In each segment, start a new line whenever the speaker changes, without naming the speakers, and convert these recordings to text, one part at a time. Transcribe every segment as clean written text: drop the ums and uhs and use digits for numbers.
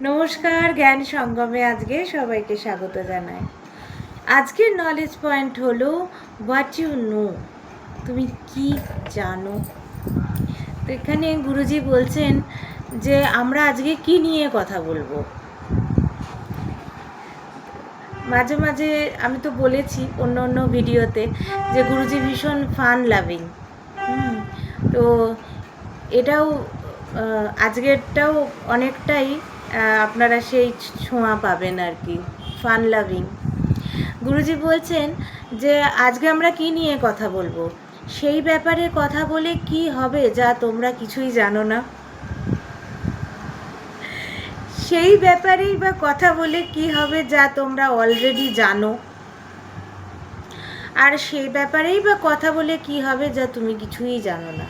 নমস্কার, জ্ঞান সঙ্গমে আজকে সবাইকে স্বাগত জানাই। আজকের নলেজ পয়েন্ট হলো হোয়াট ইউ নো, তুমি কি জানো। তো এখানে গুরুজি বলছেন যে আমরা আজকে কি নিয়ে কথা বলবো। মাঝে মাঝে আমি তো বলেছি অন্য অন্য ভিডিওতে যে গুরুজি ভীষণ ফান লাভিং। তো এটাও আজকেরটাও অনেকটাই আপনারা সেই ছোঁয়া পাবেন আর কি, ফান লাভিং। গুরুজি বলছেন যে আজকে আমরা কি নিয়ে কথা বলবো, সেই ব্যাপারে কথা বলে কি হবে যা তোমরা কিছুই জানো না। সেই ব্যাপারেই বা কথা বলে কি হবে যা তোমরা অলরেডি জানো, আর সেই ব্যাপারেই বা কথা বলে কি হবে যা তুমি কিছুই জানো না।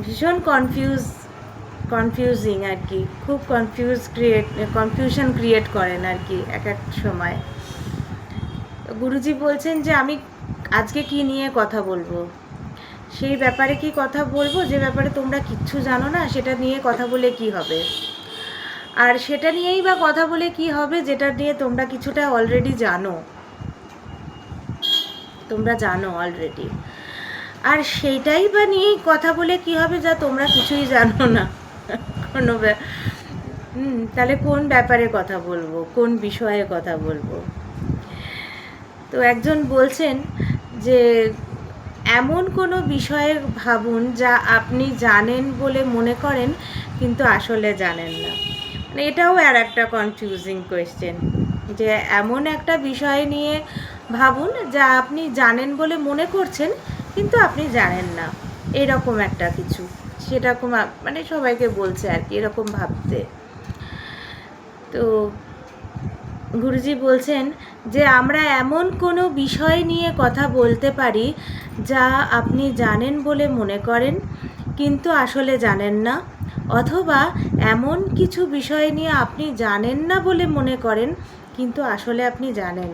ভীষণ কনফিউজিং আর কি, খুব কনফিউশন ক্রিয়েট করেন আর কি এক এক সময়। গুরুজি বলছেন যে আমি আজকে কি নিয়ে কথা বলবো, সেই ব্যাপারে কি কথা বলবো যে ব্যাপারে তোমরা কিচ্ছু জানো না, সেটা নিয়ে কথা বলে কি হবে। আর সেটা নিয়েই বা কথা বলে কি হবে যেটা নিয়ে তোমরা কিছুটা অলরেডি জানো, তোমরা জানো অলরেডি। আর সেইটাই বা নিয়েই কথা বলে কি হবে যা তোমরা কিছুই জানো না। কোনো তাহলে কোন ব্যাপারে কথা বলবো, কোন বিষয়ে কথা বলবো। তো একজন বলছেন যে এমন কোনো বিষয়ে ভাবুন যা আপনি জানেন বলে মনে করেন কিন্তু আসলে জানেন না। মানে এটাও আর একটা কনফিউজিং কোয়েশ্চেন, যে এমন একটা বিষয় নিয়ে ভাবুন যা আপনি জানেন বলে মনে করছেন কিন্তু আপনি জানেন না, এরকম একটা কিছু। সেরকম মানে সবাইকে বলছে আর কি এরকম ভাবতে। তো গুরুজি বলছেন যে আমরা এমন কোনো বিষয় নিয়ে কথা বলতে পারি যা আপনি জানেন বলে মনে করেন কিন্তু আসলে জানেন না, অথবা এমন কিছু বিষয় নিয়ে আপনি জানেন না বলে মনে করেন কিন্তু আসলে আপনি জানেন।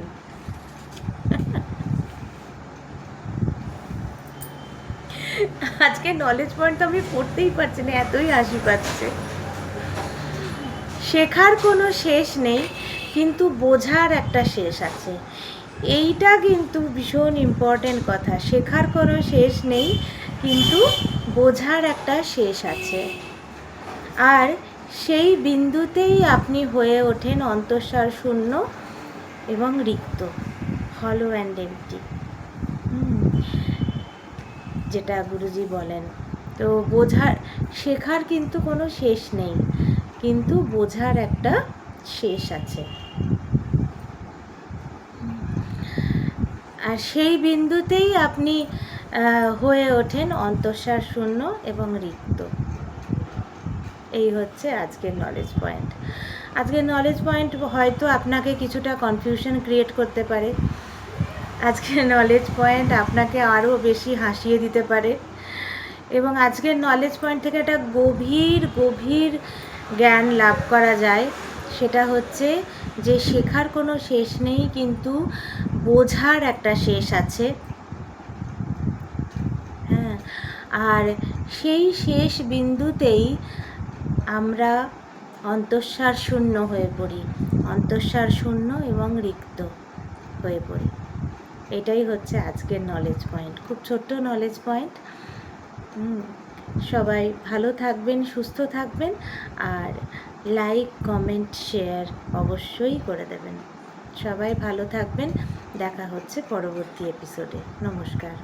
আজকে নলেজ পয়েন্ট তো আমি পড়তেই পারছি না, এতই হাসি পাচ্ছে। শেখার কোনো শেষ নেই কিন্তু বোঝার একটা শেষ আছে। এইটা কিন্তু ভীষণ ইম্পর্টেন্ট কথা। শেখার কোনো শেষ নেই কিন্তু বোঝার একটা শেষ আছে, আর সেই বিন্দুতেই আপনি হয়ে ওঠেন অন্তঃসার শূন্য এবং রিক্ত, হলো অ্যান্ড এমটি, যেটা গুরুজি বলেন। তো শেখার কিন্তু কোনো শেষ নেই কিন্তু বোঝার একটা শেষ আছে, আর সেই বিন্দুতেই আপনি হয়ে ওঠেন অন্তঃসার শূন্য এবং রিক্ত। এই হচ্ছে আজকের নলেজ পয়েন্ট। আজকের নলেজ পয়েন্ট হয়তো আপনাকে কিছুটা কনফিউশন ক্রিয়েট করতে পারে, আজকের নলেজ পয়েন্ট আপনাকে আরও বেশি হাসিয়ে দিতে পারে, এবং আজকের নলেজ পয়েন্ট থেকে একটা গভীর জ্ঞান লাভ করা যায়। সেটা হচ্ছে যে শেখার কোনো শেষ নেই কিন্তু বোঝার একটা শেষ আছে। হ্যাঁ, আর সেই শেষ বিন্দুতেই আমরা অন্তঃসার শূন্য হয়ে পড়ি, অন্তঃসার শূন্য এবং রিক্ত হয়ে পড়ি। এটাই হচ্ছে আজকের নলেজ পয়েন্ট, খুব ছোট্ট নলেজ পয়েন্ট। সবাই ভালো থাকবেন, সুস্থ থাকবেন, আর লাইক কমেন্ট শেয়ার অবশ্যই করে দেবেন। সবাই ভালো থাকবেন, দেখা হচ্ছে পরবর্তী এপিসোডে। নমস্কার।